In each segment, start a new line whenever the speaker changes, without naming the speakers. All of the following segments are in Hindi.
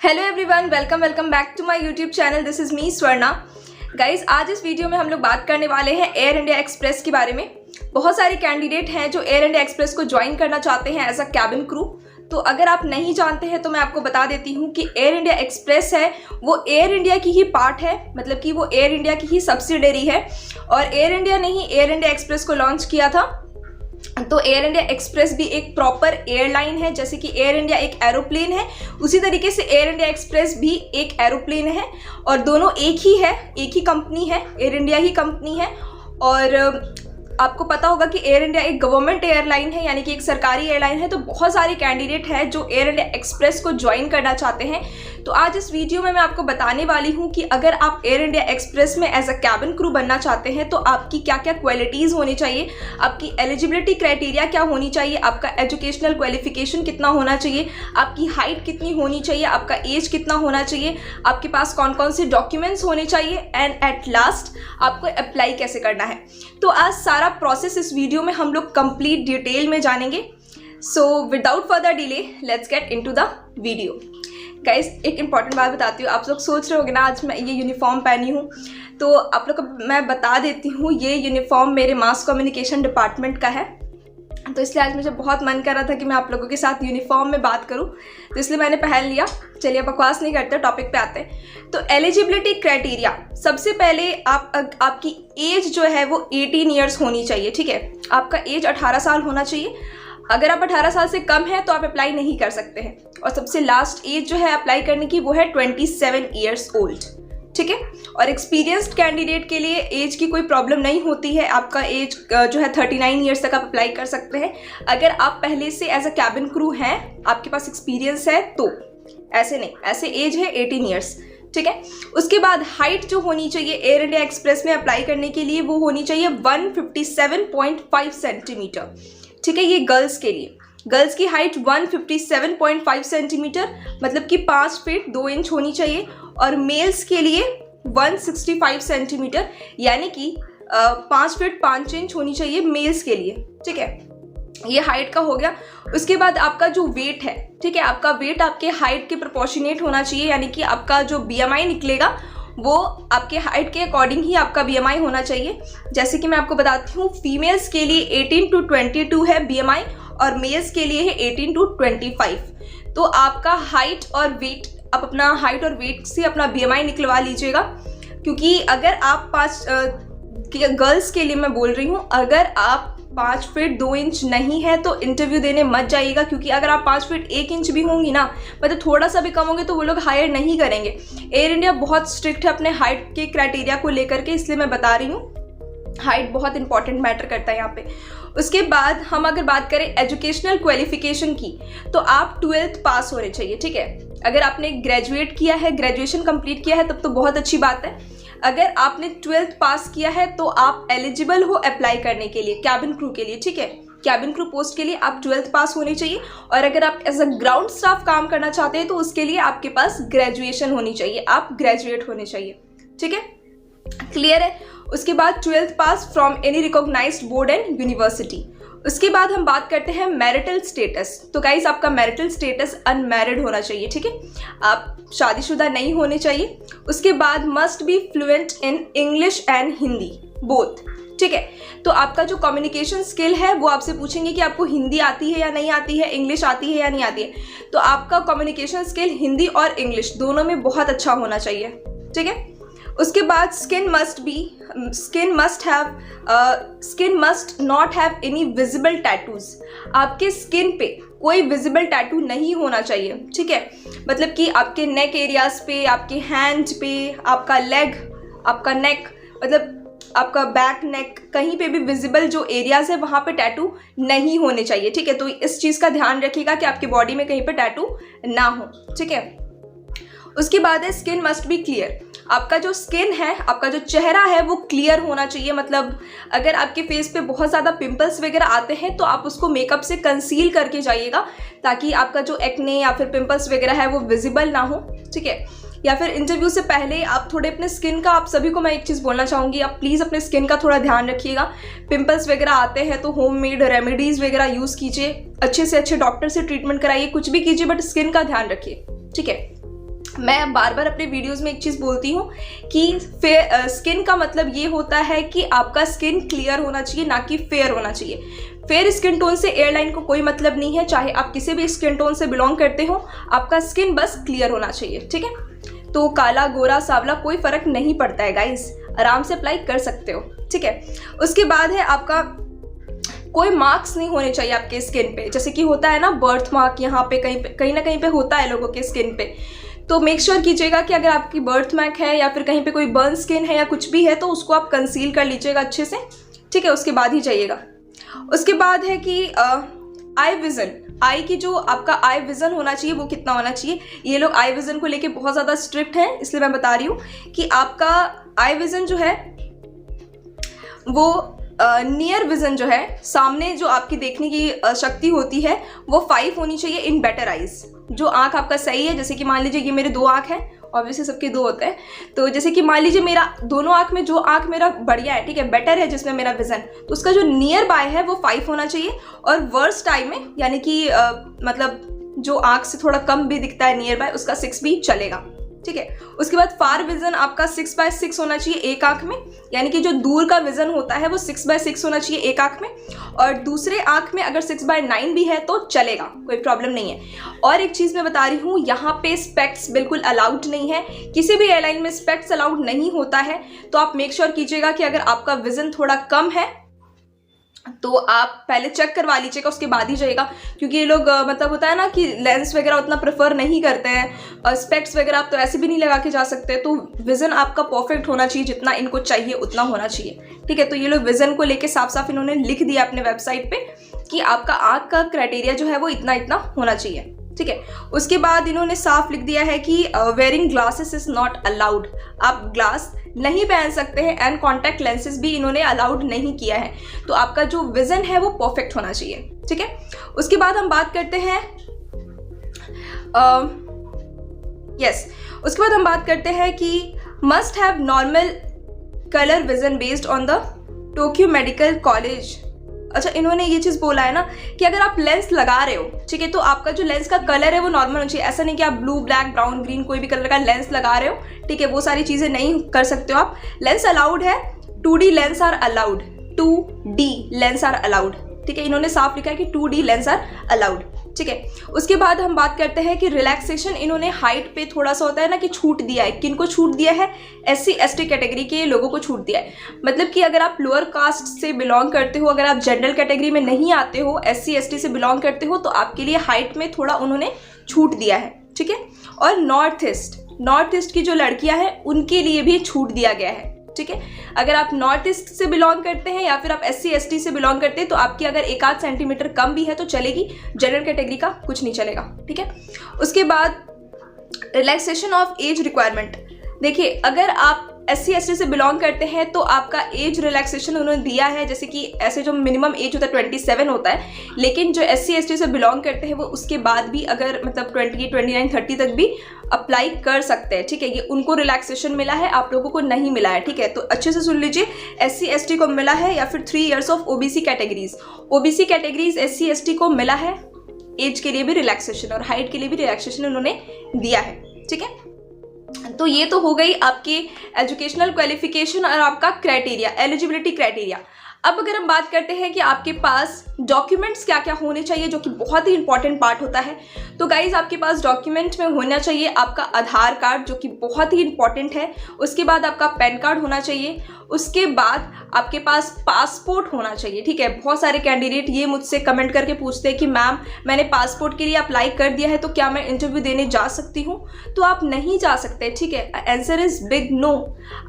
Hello everyone, welcome back to my YouTube channel. This is me Swarna. Guys, आज इस वीडियो में हम लोग बात करने वाले हैं एयर इंडिया एक्सप्रेस के बारे में। बहुत सारे कैंडिडेट हैं जो एयर इंडिया एक्सप्रेस को ज्वाइन करना चाहते हैं एज अ कैबिन क्रू। तो अगर आप नहीं जानते हैं तो मैं आपको बता देती हूँ कि एयर इंडिया एक्सप्रेस है वो एयर इंडिया की ही पार्ट है, मतलब कि वो एयर इंडिया की ही सब्सिडरी है। और एयर इंडिया ने ही एयर इंडिया एक्सप्रेस को लॉन्च किया था। तो एयर इंडिया एक्सप्रेस भी एक प्रॉपर एयरलाइन है। जैसे कि एयर इंडिया एक एरोप्लेन है, उसी तरीके से एयर इंडिया एक्सप्रेस भी एक एरोप्लेन है और दोनों एक ही है, एक ही कंपनी है, एयर इंडिया ही कंपनी है। और आपको पता होगा कि एयर इंडिया एक गवर्नमेंट एयरलाइन है, यानी कि एक सरकारी एयरलाइन है। तो बहुत सारे कैंडिडेट हैं जो एयर इंडिया एक्सप्रेस को ज्वाइन करना चाहते हैं। तो आज इस वीडियो में मैं आपको बताने वाली हूं कि अगर आप एयर इंडिया एक्सप्रेस में एज अ कैबिन क्रू बनना चाहते हैं तो आपकी क्या क्या क्वालिटीज़ होनी चाहिए, आपकी एलिजिबिलिटी क्राइटेरिया क्या होनी चाहिए, आपका एजुकेशनल क्वालिफिकेशन कितना होना चाहिए, आपकी हाइट कितनी होनी चाहिए, आपका एज कितना होना चाहिए, आपके पास कौन कौन से डॉक्यूमेंट्स होने चाहिए, एंड एट लास्ट आपको अप्लाई कैसे करना है। तो आज सारा प्रोसेस इस वीडियो में हम लोग कंप्लीट डिटेल में जानेंगे। So without further delay let's get into the video. Guys, एक इंपॉर्टेंट बात बताती हूँ। आप लोग सोच रहे होंगे ना आज मैं ये यूनिफॉर्म पहनी हूँ, तो आप लोग को मैं बता देती हूँ ये यूनिफॉर्म मेरे मास कम्युनिकेशन डिपार्टमेंट का है। तो इसलिए आज मुझे बहुत मन कर रहा था कि मैं आप लोगों के साथ यूनिफॉर्म में बात करूं, तो इसलिए मैंने पहन लिया। चलिए बकवास नहीं करते, टॉपिक पे आते हैं। तो एलिजिबिलिटी क्राइटेरिया, सबसे पहले आपकी एज जो है वो 18 ईयर्स होनी चाहिए। ठीक है, आपका एज 18 साल होना चाहिए। अगर आप 18 साल से कम है तो आप अप्लाई नहीं कर सकते हैं। और सबसे लास्ट एज जो है अप्लाई करने की वो है 27 ईयर्स ओल्ड। ठीक है, और एक्सपीरियंस्ड कैंडिडेट के लिए एज की कोई प्रॉब्लम नहीं होती है। आपका एज जो है 39 ईयर्स तक आप अप्लाई कर सकते हैं। अगर आप पहले से एज अ कैबिन क्रू हैं, आपके पास एक्सपीरियंस है, तो ऐसे नहीं, ऐसे एज है 18 ईयर्स। ठीक है, उसके बाद हाइट जो होनी चाहिए एयर इंडिया एक्सप्रेस में अप्लाई करने के लिए वो होनी चाहिए 157.5 सेंटीमीटर। ठीक है, ये गर्ल्स के लिए, गर्ल्स की हाइट 157.5 सेंटीमीटर मतलब कि 5 फीट 2 इंच होनी चाहिए। और मेल्स के लिए 165 सेंटीमीटर यानी कि 5 फीट 5 इंच होनी चाहिए मेल्स के लिए। ठीक है, ये हाइट का हो गया। उसके बाद आपका जो वेट है, ठीक है, आपका वेट आपके हाइट के प्रोपोर्शनेट होना चाहिए, यानी कि आपका जो BMI निकलेगा वो आपके हाइट के अकॉर्डिंग ही आपका BMI होना चाहिए। जैसे कि मैं आपको बताती हूँ, फीमेल्स के लिए 18 to 22 है BMI और मेल्स के लिए है 18 to 25। तो आपका हाइट और वेट, आप अपना हाइट और वेट से अपना BMI निकलवा लीजिएगा। क्योंकि अगर आप गर्ल्स के लिए मैं बोल रही हूँ, अगर आप 5 फीट 2 इंच नहीं है तो इंटरव्यू देने मत जाइएगा। क्योंकि अगर आप 5 फीट 1 इंच भी होंगी ना, मतलब थोड़ा सा भी कम होंगे, तो वो लोग हायर नहीं करेंगे। एयर इंडिया बहुत स्ट्रिक्ट है अपने हाइट के क्राइटेरिया को लेकर के, इसलिए मैं बता रही हूँ हाइट बहुत इंपॉर्टेंट मैटर करता है यहाँ पे। उसके बाद हम अगर बात करें एजुकेशनल क्वालिफिकेशन की, तो आप 12th पास होने चाहिए। ठीक है, अगर आपने ग्रेजुएट किया है, ग्रेजुएशन कंप्लीट किया है, तब तो बहुत अच्छी बात है। अगर आपने 12th पास किया है तो आप एलिजिबल हो अप्लाई करने के लिए कैबिन क्रू के लिए। ठीक है, कैबिन क्रू पोस्ट के लिए आप 12th पास होने चाहिए। और अगर आप एज अ ग्राउंड स्टाफ काम करना चाहते हैं तो उसके लिए आपके पास ग्रेजुएशन होनी चाहिए, आप ग्रेजुएट होने चाहिए। ठीक है, क्लियर है। उसके बाद 12th pass from any recognised board and university. उसके बाद हम बात करते हैं मैरिटल स्टेटस। तो गाइस, आपका मैरिटल स्टेटस अनमैरिड होना चाहिए। ठीक है, आप शादीशुदा नहीं होने चाहिए। उसके बाद must be fluent in English and Hindi both. ठीक है, तो आपका जो कम्युनिकेशन स्किल है वो आपसे पूछेंगे कि आपको हिंदी आती है या नहीं आती है, इंग्लिश आती है या नहीं आती है। तो आपका कम्युनिकेशन स्किल हिंदी और इंग्लिश दोनों में बहुत अच्छा होना चाहिए। ठीक है, उसके बाद skin must not have any visible tattoos. आपके स्किन पे कोई विजिबल टैटू नहीं होना चाहिए। ठीक है, मतलब कि आपके नेक एरियाज पे, आपके हैंड पे, आपका लेग, आपका नेक, मतलब आपका बैक नेक, कहीं पे भी विजिबल जो एरियाज है वहाँ पे टैटू नहीं होने चाहिए। ठीक है, तो इस चीज़ का ध्यान रखिएगा कि आपकी बॉडी में कहीं पे टैटू ना हो। ठीक है, उसके बाद है स्किन मस्ट बी क्लियर। आपका जो स्किन है, आपका जो चेहरा है वो क्लियर होना चाहिए। मतलब अगर आपके फेस पे बहुत ज़्यादा पिंपल्स वगैरह आते हैं तो आप उसको मेकअप से कंसील करके जाइएगा, ताकि आपका जो एक्ने या फिर पिंपल्स वगैरह है वो विजिबल ना हो। ठीक है, या फिर इंटरव्यू से पहले आप थोड़े अपने स्किन का, आप सभी को मैं एक चीज़ बोलना चाहूँगी, आप प्लीज़ अपने स्किन का थोड़ा ध्यान रखिएगा। पिंपल्स वगैरह आते हैं तो होममेड रेमेडीज़ वगैरह यूज़ कीजिए, अच्छे से अच्छे डॉक्टर से ट्रीटमेंट कराइए, कुछ भी कीजिए, बट स्किन का ध्यान रखिए। ठीक है, मैं बार बार अपने वीडियोस में एक चीज़ बोलती हूँ कि स्किन का मतलब ये होता है कि आपका स्किन क्लियर होना चाहिए, ना कि फेयर होना चाहिए। फेयर स्किन टोन से एयरलाइन को कोई मतलब नहीं है, चाहे आप किसी भी स्किन टोन से बिलोंग करते हो, आपका स्किन बस क्लियर होना चाहिए, ठीक है। तो काला गोरा सांवला कोई फर्क नहीं पड़ता है गाइस, आराम से अप्लाई कर सकते हो, ठीक है। उसके बाद है आपका कोई मार्क्स नहीं होने चाहिए आपके स्किन पे, जैसे कि होता है ना बर्थ मार्क, यहाँ पे कहीं ना कहीं पे होता है लोगों के स्किन पे। तो मेक श्योर कीजिएगा कि अगर आपकी बर्थ मार्क है या फिर कहीं पे कोई बर्न स्किन है या कुछ भी है तो उसको आप कंसील कर लीजिएगा अच्छे से, ठीक है। उसके बाद ही जाइएगा। उसके बाद है कि आई विज़न, आई की जो आपका आई विज़न होना चाहिए वो कितना होना चाहिए। ये लोग आई विज़न को लेके बहुत ज़्यादा स्ट्रिक्ट हैं, इसलिए मैं बता रही हूँ कि आपका आई विज़न जो है वो नियर विज़न जो है, सामने जो आपकी देखने की शक्ति होती है वो 5 होनी चाहिए इन बेटर आइज। जो आँख आपका सही है, जैसे कि मान लीजिए ये मेरे 2 आँख हैं, ऑब्वियसली सबके 2 होते हैं, तो जैसे कि मान लीजिए मेरा दोनों आँख में जो आँख मेरा बढ़िया है, ठीक है, बेटर है जिसमें मेरा विज़न, तो उसका जो नियर बाय है वो 5 होना चाहिए। और वर्स्ट आई में यानी कि मतलब जो आँख से थोड़ा कम भी दिखता है नियर बाय, उसका 6 भी चलेगा, ठीक है। उसके बाद फार विजन आपका 6/6 होना चाहिए एक आंख में, यानी कि जो दूर का विजन होता है वो 6/6 होना चाहिए एक आंख में, और दूसरे आंख में अगर 6/9 भी है तो चलेगा, कोई प्रॉब्लम नहीं है। और एक चीज़ मैं बता रही हूँ, यहाँ पे स्पेक्ट्स बिल्कुल अलाउड नहीं है, किसी भी एयरलाइन में स्पेक्ट्स अलाउड नहीं होता है। तो आप मेक श्योर कीजिएगा कि अगर आपका विजन थोड़ा कम है तो आप पहले चेक करवा लीजिएगा, उसके बाद ही जाइएगा, क्योंकि ये लोग मतलब होता है ना कि लेंस वगैरह उतना प्रेफर नहीं करते हैं, और स्पेक्ट्स वगैरह आप तो ऐसे भी नहीं लगा के जा सकते। तो विज़न आपका परफेक्ट होना चाहिए, जितना इनको चाहिए उतना होना चाहिए, ठीक है। तो ये लोग विज़न को लेके साफ साफ इन्होंने लिख दिया अपने वेबसाइट पे कि आपका आँख का क्राइटेरिया जो है वो इतना इतना होना चाहिए, ठीक है। उसके बाद इन्होंने साफ लिख दिया है कि wearing glasses is not allowed, आप ग्लास नहीं पहन सकते हैं, एंड कॉन्टैक्ट लेंसेज भी इन्होंने अलाउड नहीं किया है। तो आपका जो विजन है वो परफेक्ट होना चाहिए, ठीक है। उसके बाद हम बात करते हैं उसके बाद हम बात करते हैं कि must have normal colour vision based on the Tokyo medical college. अच्छा, इन्होंने ये चीज़ बोला है ना कि अगर आप लेंस लगा रहे हो, ठीक है, तो आपका जो लेंस का कलर है वो नॉर्मल होना चाहिए। ऐसा नहीं कि आप ब्लू, ब्लैक, ब्राउन, ग्रीन कोई भी कलर का लेंस लगा रहे हो, ठीक है, वो सारी चीज़ें नहीं कर सकते हो आप। लेंस अलाउड है, 2D lens are allowed, 2D lens are allowed, ठीक है। इन्होंने साफ लिखा है कि 2D लेंस आर अलाउड, ठीक है। उसके बाद हम बात करते हैं कि रिलैक्सेशन इन्होंने हाइट पे थोड़ा सा होता है ना कि छूट दिया है। किनको छूट दिया है? SC ST कैटेगरी के लोगों को छूट दिया है। मतलब कि अगर आप लोअर कास्ट से बिलोंग करते हो, अगर आप जनरल कैटेगरी में नहीं आते हो, SC ST से बिलोंग करते हो, तो आपके लिए हाइट में थोड़ा उन्होंने छूट दिया है, ठीक है। और नॉर्थ ईस्ट की जो लड़कियां हैं उनके लिए भी छूट दिया गया है, ठीक है। अगर आप नॉर्थ ईस्ट से बिलोंग करते हैं या फिर आप SC ST से बिलोंग करते हैं तो आपकी अगर 1-8 सेंटीमीटर कम भी है तो चलेगी, जनरल कैटेगरी का कुछ नहीं चलेगा, ठीक है। उसके बाद रिलैक्सेशन ऑफ एज रिक्वायरमेंट, देखिए अगर आप SC ST से बिलोंग करते हैं तो आपका एज रिलैक्सेशन उन्होंने दिया है, जैसे कि ऐसे जो मिनिमम एज होता है 27 होता है, लेकिन जो SC ST से बिलोंग करते हैं वो उसके बाद भी अगर मतलब 28, 29, 30 तक भी अप्लाई कर सकते हैं, ठीक है। ये उनको रिलैक्सेशन मिला है, आप लोगों को नहीं मिला है, ठीक है। तो अच्छे से सुन लीजिए, SC ST को मिला है, या फिर 3 years of OBC categories SC ST को मिला है, एज के लिए भी रिलैक्सेशन और हाइट के लिए भी रिलैक्सेशन उन्होंने दिया है, ठीक है। तो ये तो हो गई आपकी एजुकेशनल क्वालिफिकेशन और आपका क्राइटेरिया, एलिजिबिलिटी क्राइटेरिया। अब अगर हम बात करते हैं कि आपके पास डॉक्यूमेंट्स क्या क्या होने चाहिए, जो कि बहुत ही इंपॉर्टेंट पार्ट होता है, तो गाइज आपके पास डॉक्यूमेंट में होना चाहिए आपका आधार कार्ड, जो कि बहुत ही इंपॉर्टेंट है। उसके बाद आपका पैन कार्ड होना चाहिए। उसके बाद आपके पास पासपोर्ट होना चाहिए, ठीक है। बहुत सारे कैंडिडेट ये मुझसे कमेंट करके पूछते हैं कि मैम मैंने पासपोर्ट के लिए अप्लाई कर दिया है तो क्या मैं इंटरव्यू देने जा सकती हूँ? तो आप नहीं जा सकते, ठीक है। Answer is big no.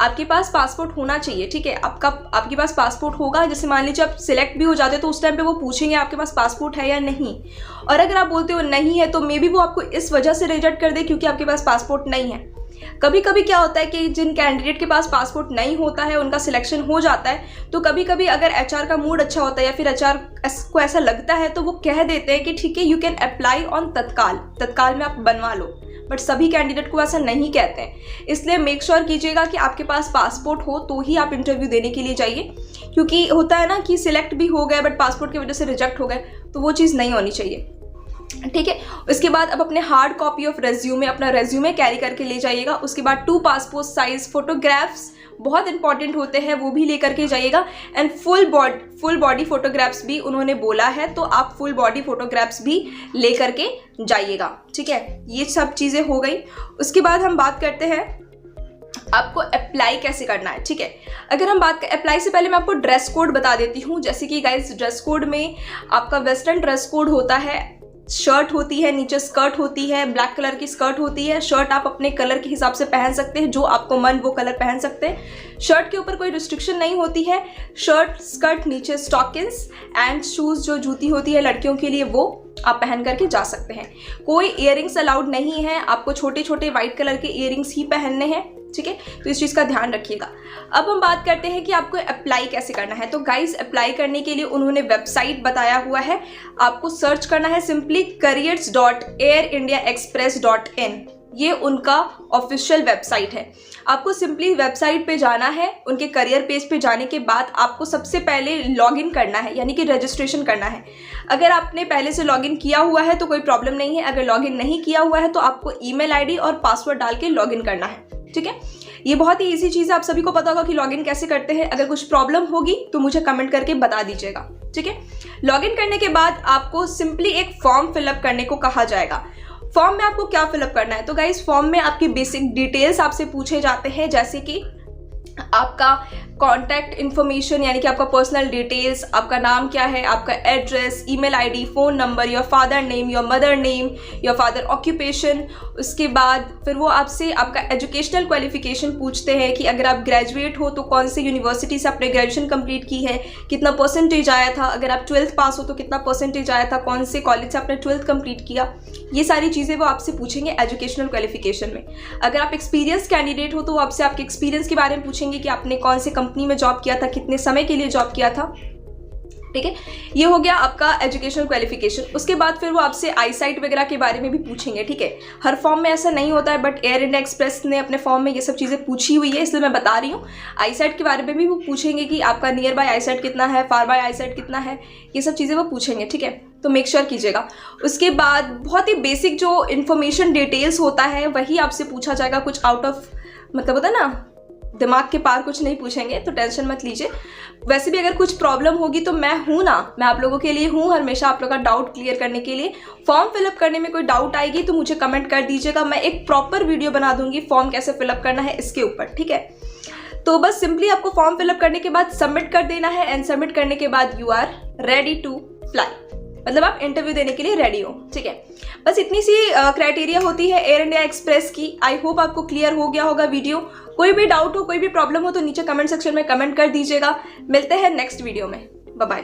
आपके पास पासपोर्ट होना चाहिए, ठीक है। आपके पास पासपोर्ट होगा, जैसे मान लीजिए आप सिलेक्ट भी हो जाते तो उस टाइम पे वो पूछेंगे आपके पास पासपोर्ट है या नहीं, और अगर आप बोलते हो नहीं है तो मे बी वो आपको इस वजह से रिजेक्ट कर दे क्योंकि आपके पास पासपोर्ट नहीं है। कभी कभी क्या होता है कि जिन कैंडिडेट के पास पासपोर्ट नहीं होता है उनका सिलेक्शन हो जाता है, तो कभी कभी अगर HR का मूड अच्छा होता है या फिर HR को ऐसा लगता है तो वो कह देते हैं कि ठीक है, यू कैन अप्लाई ऑन तत्काल में आप बनवा लो। बट सभी कैंडिडेट को ऐसा नहीं कहते हैं, इसलिए मेक श्योर कीजिएगा कि आपके पास पासपोर्ट हो तो ही आप इंटरव्यू देने के लिए जाइए, क्योंकि होता है ना कि सिलेक्ट भी हो गए बट पासपोर्ट की वजह से रिजेक्ट हो गए, तो वो चीज़ नहीं होनी चाहिए। ठीक है। उसके बाद अब अपने हार्ड कॉपी ऑफ रेज्यूमे, अपना रेज्यूमे कैरी करके ले जाइएगा। उसके बाद 2 पासपोर्ट साइज फोटोग्राफ्स बहुत इंपॉर्टेंट होते हैं, वो भी लेकर के जाइएगा। एंड फुल बॉडी फोटोग्राफ्स भी उन्होंने बोला है, तो आप फुल बॉडी फोटोग्राफ्स भी ले करके जाइएगा। ठीक है, ये सब चीज़ें हो गई। उसके बाद हम बात करते हैं आपको अप्लाई कैसे करना है। ठीक है, अगर हम बात अप्लाई से पहले मैं आपको ड्रेस कोड बता देती हूँ। जैसे कि गाइस, ड्रेस कोड में आपका वेस्टर्न ड्रेस कोड होता है, शर्ट होती है, नीचे स्कर्ट होती है, ब्लैक कलर की स्कर्ट होती है। शर्ट आप अपने कलर के हिसाब से पहन सकते हैं, जो आपको मन वो कलर पहन सकते हैं। शर्ट के ऊपर कोई रिस्ट्रिक्शन नहीं होती है। शर्ट, स्कर्ट, नीचे स्टॉकिंग्स एंड शूज़, जो जूती होती है लड़कियों के लिए, वो आप पहन करके जा सकते हैं। कोई इयररिंग्स अलाउड नहीं है, आपको छोटे छोटे वाइट कलर के इयररिंग्स ही पहनने हैं। ठीक है, तो इस चीज़ का ध्यान रखिएगा। अब हम बात करते हैं कि आपको अप्लाई कैसे करना है। तो गाइस, अप्लाई करने के लिए उन्होंने वेबसाइट बताया हुआ है, आपको सर्च करना है सिंपली careers.airindiaexpress.in। ये उनका ऑफिशियल वेबसाइट है। आपको सिंपली वेबसाइट पे जाना है। उनके करियर पेज पे जाने के बाद आपको सबसे पहले लॉगिन करना है, यानी कि रजिस्ट्रेशन करना है। अगर आपने पहले से लॉगिन किया हुआ है तो कोई प्रॉब्लम नहीं है। अगर लॉगिन नहीं किया हुआ है तो आपको ईमेल आईडी और पासवर्ड डाल के लॉगिन करना है। ठीक है, ये बहुत ही इजी चीज़ है, आप सभी को पता होगा कि लॉगिन कैसे करते हैं। अगर कुछ प्रॉब्लम होगी तो मुझे कमेंट करके बता दीजिएगा। ठीक है, लॉगिन करने के बाद आपको सिंपली एक फॉर्म फिलअप करने को कहा जाएगा। फॉर्म में आपको क्या फिलअप करना है? तो गाइस, फॉर्म में आपकी बेसिक डिटेल्स आपसे पूछे जाते हैं, जैसे कि आपका कॉन्टैक्ट इन्फॉर्मेशन, यानी कि आपका पर्सनल डिटेल्स, आपका नाम क्या है, आपका address, email ID, phone number, your father name, your mother name, your father occupation. उसके बाद फिर वो आपसे आपका एजुकेशनल क्वालिफिकेशन पूछते हैं कि अगर आप ग्रेजुएट हो तो कौन सी यूनिवर्सिटी से आपने ग्रेजुएशन कंप्लीट की है, कितना परसेंटेज आया था। अगर आप 12th पास हो तो कितना परसेंटेज आया था, कौन से कॉलेज से आपने 12th कंप्लीट किया। ये सारी चीज़ें वो आपसे पूछेंगे एजुकेशनल क्वालिफिकेशन में। अगर आप एक्सपीरियंस कैंडिडेट हो तो वो आपसे आपके एक्सपीरियंस के बारे में पूछेंगे कि आपने कौन से कंपनी में जॉब किया था, कितने समय के लिए जॉब किया था। ठीक है, ये हो गया आपका एजुकेशनल क्वालिफिकेशन। उसके बाद फिर वो आपसे आईसाइट वगैरह के बारे में भी पूछेंगे। ठीक है, हर फॉर्म में ऐसा नहीं होता है, बट एयर इंडिया एक्सप्रेस ने अपने फॉर्म में ये सब चीज़ें पूछी हुई है, इसलिए मैं बता रही हूँ। आईसाइट के बारे में भी वो पूछेंगे कि आपका नियर बाय आईसाइट कितना है, फार बाय आईसाइट कितना है, ये सब चीज़ें वो पूछेंगे। ठीक है, तो मेक श्योर कीजिएगा। उसके बाद बहुत ही बेसिक जो इन्फॉर्मेशन डिटेल्स होता है वही आपसे पूछा जाएगा। कुछ आउट ऑफ मतलब होता है ना, दिमाग के पार कुछ नहीं पूछेंगे, तो टेंशन मत लीजिए। वैसे भी अगर कुछ प्रॉब्लम होगी तो मैं हूँ ना, मैं आप लोगों के लिए हूँ हमेशा, आप लोगों का डाउट क्लियर करने के लिए। फॉर्म फिलअप करने में कोई डाउट आएगी तो मुझे कमेंट कर दीजिएगा, मैं एक प्रॉपर वीडियो बना दूंगी फॉर्म कैसे फिलअप करना है इसके ऊपर। ठीक है, तो बस सिंपली आपको फॉर्म फिलअप करने के बाद सबमिट कर देना है। एंड सबमिट करने के बाद you are ready to fly, मतलब आप इंटरव्यू देने के लिए रेडी हो। ठीक है, बस इतनी सी क्राइटेरिया होती है एयर इंडिया एक्सप्रेस की। आई होप आपको क्लियर हो गया होगा वीडियो। कोई भी डाउट हो, कोई भी प्रॉब्लम हो तो नीचे कमेंट सेक्शन में कमेंट कर दीजिएगा। मिलते हैं नेक्स्ट वीडियो में। Bye bye.